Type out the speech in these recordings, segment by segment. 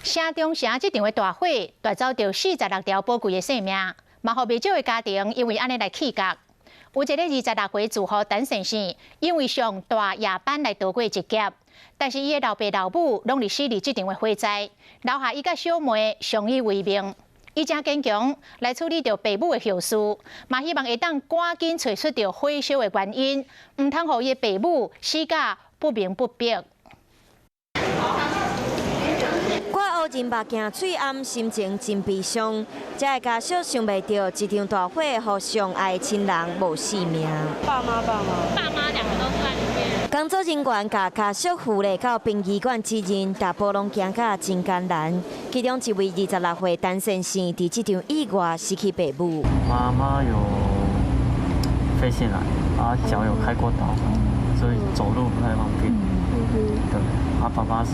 城中城这场的大火夺走着46条宝贵的性命，嘛，互未少的家庭因为安尼来气角。有一个26岁住户陈先生，因为上大夜班来逃过一劫，但是伊的老爸老母拢伫死伫这场的火灾，留下伊甲小妹相依为命。伊正坚强来处理着爸母的后事，嘛希望会当赶紧找出着火烧的原因，唔通互伊的爸母死甲不明不白。 我乌人目镜嘴暗，心情真悲伤。这个家属想袂到，一场大火，互相爱的亲人无性命。爸妈两个都住在里面。工作人员甲家属扶咧到殡仪馆指认，大部拢行甲真艰难。其中一位26岁单身生，伫这场意外失去爸母。妈妈有肺腺癌，脚有开过刀，所以走路不太方便。对，爸爸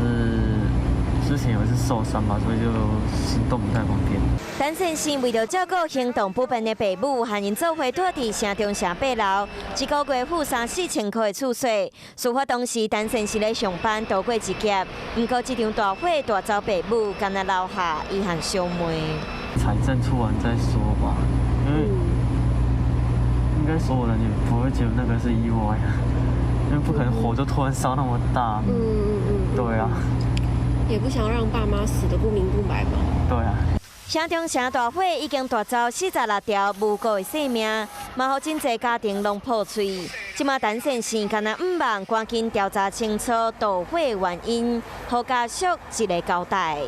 之前有一次受伤嘛，所以就行动不太方便。陈先生为了照顾行动不便的爸母，和因做伙住伫城中城8楼，一个月付3、4千块的厝税。事发当时，陈先生咧上班，逃过一劫。不过，这场大火夺走爸母，敢若留下伊和小妹。财政出完再说吧，因为应该所有人也不会觉得那个是意外啊，因为不可能火就突然烧那么大。对啊。 也不想让爸妈死得不明不白嘛。对啊。城中城大火已经夺走46条无辜的性命，嘛，互真侪家庭拢破碎。即马陈先生敢若毋望赶紧调查清楚导火原因，互家属一个交代。